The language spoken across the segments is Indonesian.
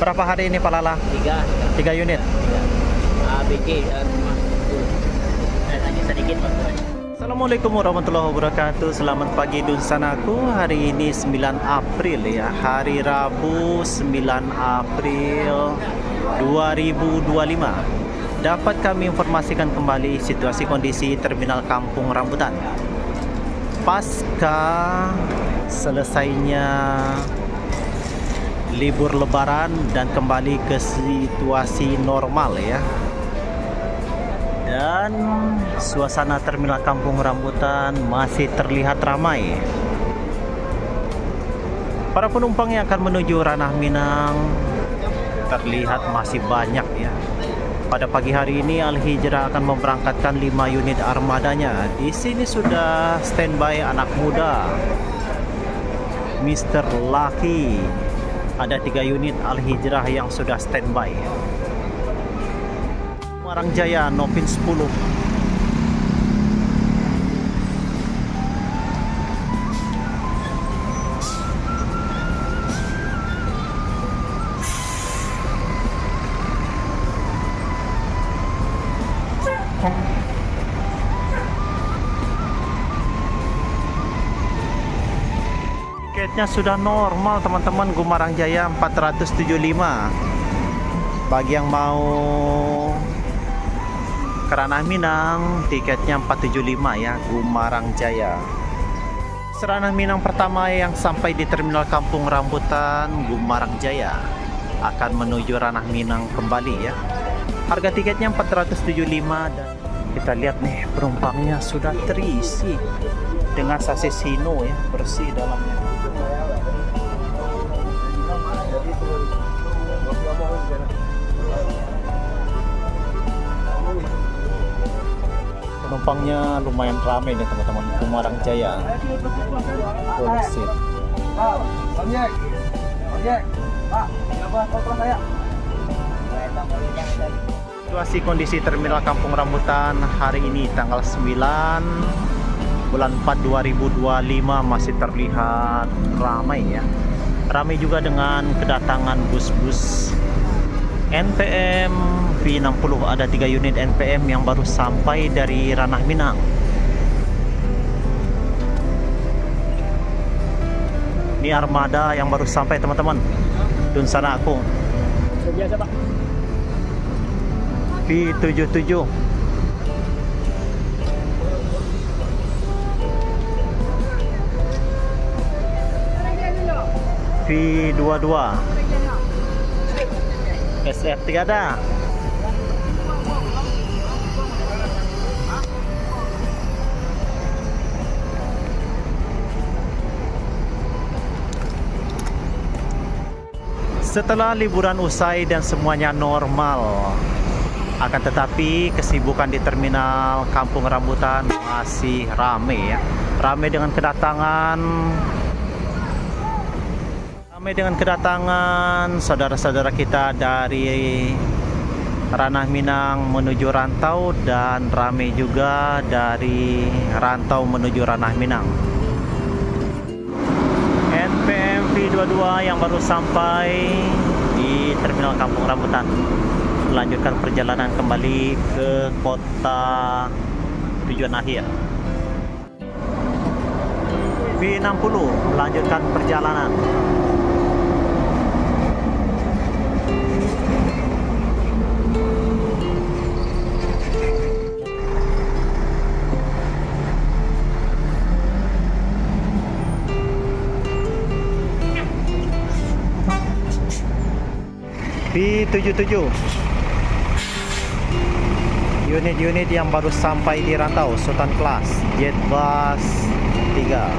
Berapa hari ini Pak Lala? Tiga 3 unit. ABG hanya sedikit Pak. Assalamualaikum warahmatullahi wabarakatuh. Selamat pagi Dunsanaku. Hari ini 9 April ya. Hari Rabu 9 April 2025. Dapat kami informasikan kembali situasi kondisi Terminal Kampung Rambutan. Pasca selesainya libur lebaran dan kembali ke situasi normal ya. Dan suasana Terminal Kampung Rambutan masih terlihat ramai. Para penumpang yang akan menuju Ranah Minang terlihat masih banyak ya. Pada pagi hari ini Al Hijrah akan memberangkatkan 5 unit armadanya. Di sini sudah standby anak muda, Mr. Lucky. Ada 3 unit Al Hijrah yang sudah standby. Muarang Jaya Novin 10. Tiketnya sudah normal teman-teman. Gumarang Jaya 475. Bagi yang mau ke Ranah Minang, tiketnya 475 ya, Gumarang Jaya. Ranah Minang pertama yang sampai di Terminal Kampung Rambutan, Gumarang Jaya, akan menuju Ranah Minang kembali ya. Harga tiketnya 475 dan kita lihat nih penumpangnya sudah terisi dengan sasis Hino ya, bersih dalamnya. Penumpangnya lumayan ramai nih teman-teman. Gumarang Jaya. Polisi. Situasi kondisi Terminal Kampung Rambutan hari ini tanggal 9 bulan 4 2025 masih terlihat ramai ya. Ramai juga dengan kedatangan bus-bus NPM V60. Ada 3 unit NPM yang baru sampai dari Ranah Minang. Ini armada yang baru sampai teman-teman. Dunsanaku. Biasa Pak. V77. V22. SF3 ada. Setelah liburan usai dan semuanya normal, akan tetapi kesibukan di Terminal Kampung Rambutan masih ramai ya. Ramai dengan kedatangan saudara-saudara kita dari Ranah Minang menuju rantau, dan ramai juga dari rantau menuju Ranah Minang. NPM V22 yang baru sampai di Terminal Kampung Rambutan melanjutkan perjalanan kembali ke kota tujuan akhir. V60 melanjutkan perjalanan. V77 unit-unit yang baru sampai di rantau, Sultan Class Jetbus 3.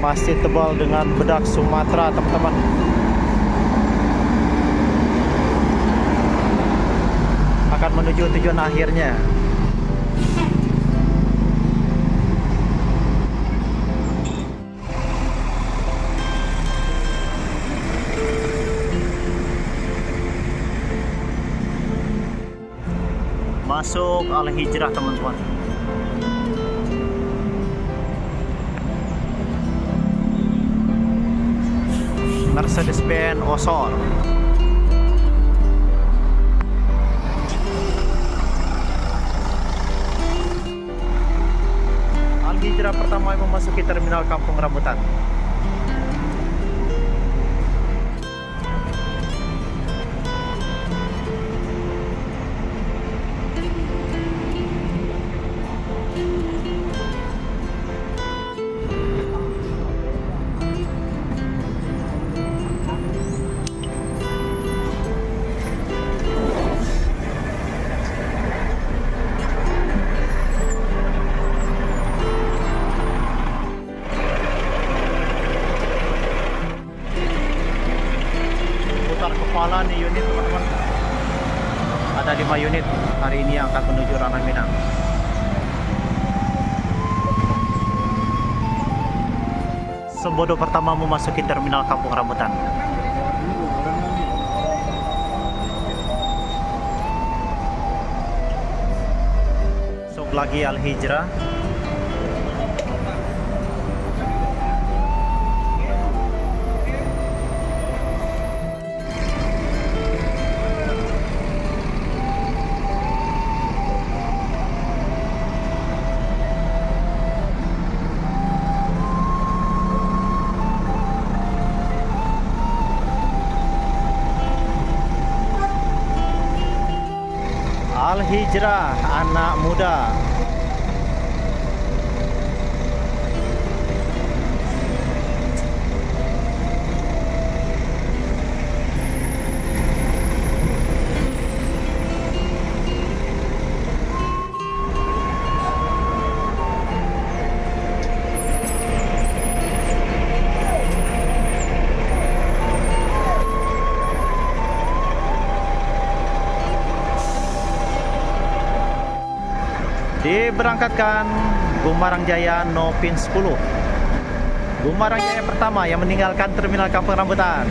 Masih tebal dengan bedak Sumatera teman-teman. Akan menuju tujuan akhirnya. Masuk Al Hijrah teman-teman. Mercedes-Benz Osor. Al Hijrah pertama yang memasuki terminal Kampung Rambutan. Kepala nih unit teman-teman, ada 5 unit hari ini yang akan menuju Ranah Minang. Sembodo pertama memasuki terminal Kampung Rambutan. Masuk lagi Al Hijrah. Al Hijrah anak muda. Diberangkatkan Gumarang Jaya Nopin 10. Gumarang Jaya pertama yang meninggalkan terminal Kampung Rambutan.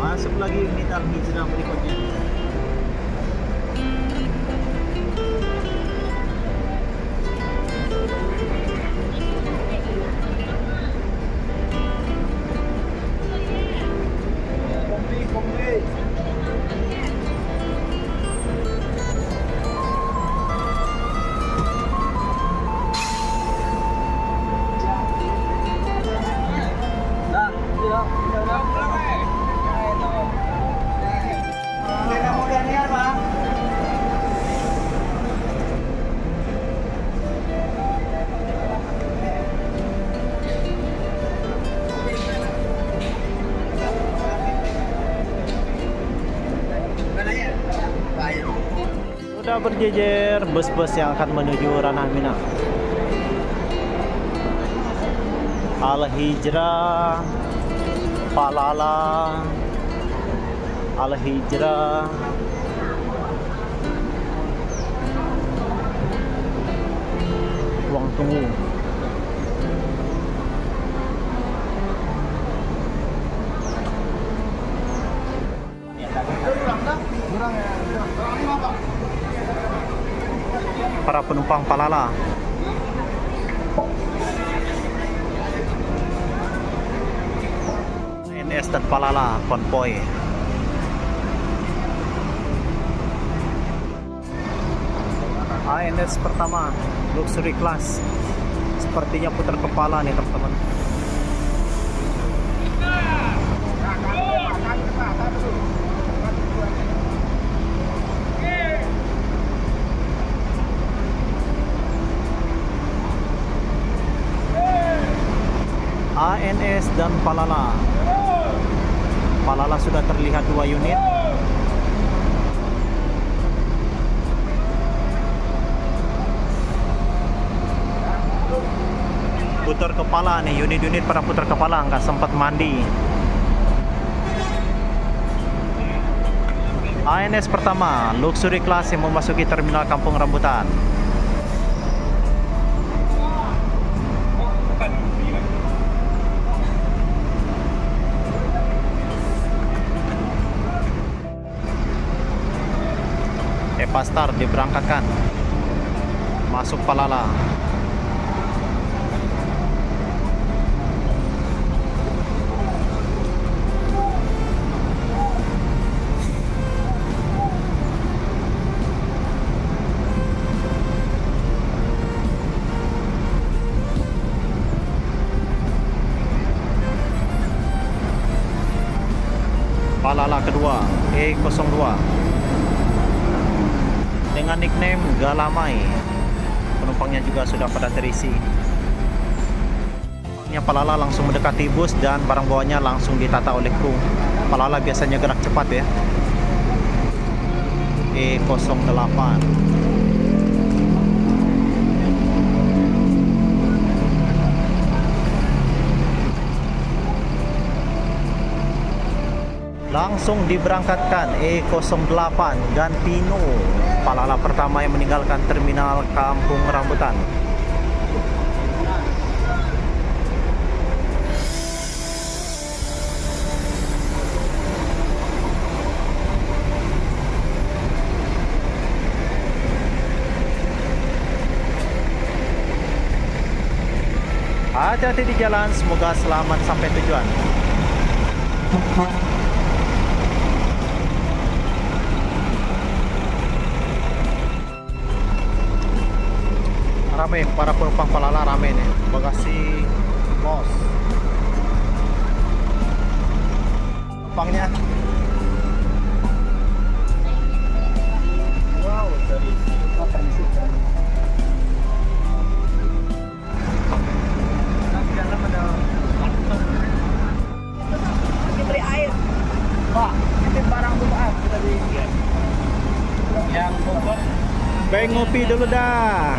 Masuk lagi unit Al Hijrah berikutnya. Sudah berjejer bus-bus yang akan menuju Ranah Minang. Al Hijrah, Palala, Al Hijrah, Ruang Tunggu. Para penumpang Palala. ANS dan Palala konvoy. ANS pertama luxury class, sepertinya putar kepala nih teman-teman. ANS dan Palala. Palala sudah terlihat 2 unit. Putar kepala nih, unit-unit pada putar kepala, nggak sempat mandi. ANS pertama, luxury class yang memasuki terminal Kampung Rambutan. Epastar diberangkatkan masuk Palala. Palala kedua E02 dengan nickname Galamai. Penumpangnya juga sudah pada terisi. Palala langsung mendekati bus dan barang bawanya langsung ditata oleh kru. Palala biasanya gerak cepat ya. E08. Langsung diberangkatkan E08 Gantino. Palala pertama yang meninggalkan terminal Kampung Rambutan. Hati-hati di jalan, semoga selamat sampai tujuan. Ramai para penumpang Palala, ramai nih. Bagasi bos. Penumpangnya. Wow, terisi. Dalam ada beli air. Pak, ini barang bawaan kita di yang Bogor. Baik, ngopi dulu dah.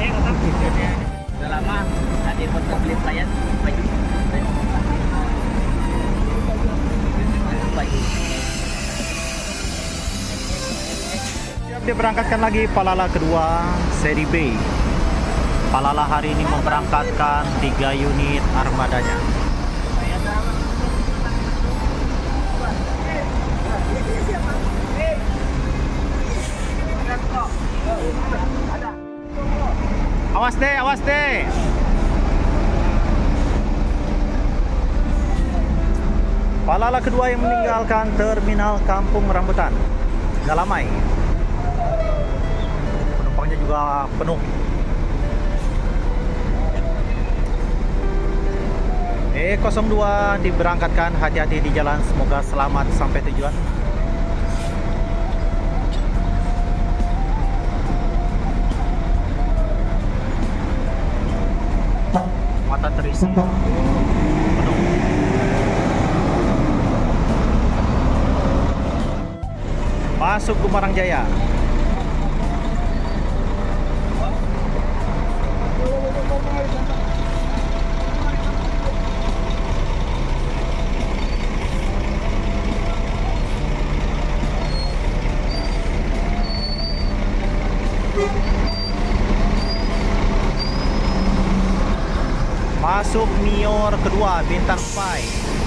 Udah lama tadi foto beli pelayan baju. Siap diberangkatkan lagi Palala kedua seri B. Palala hari ini memberangkatkan 3 unit armadanya. Awas deh, awas deh. Palala kedua yang meninggalkan terminal Kampung Rambutan. Galamai. Penumpangnya juga penuh. E02 diberangkatkan, hati-hati di jalan, semoga selamat sampai tujuan. Mata terisi penuh. Masuk Gumarang Jaya. Masuk Nior kedua Bintang 5.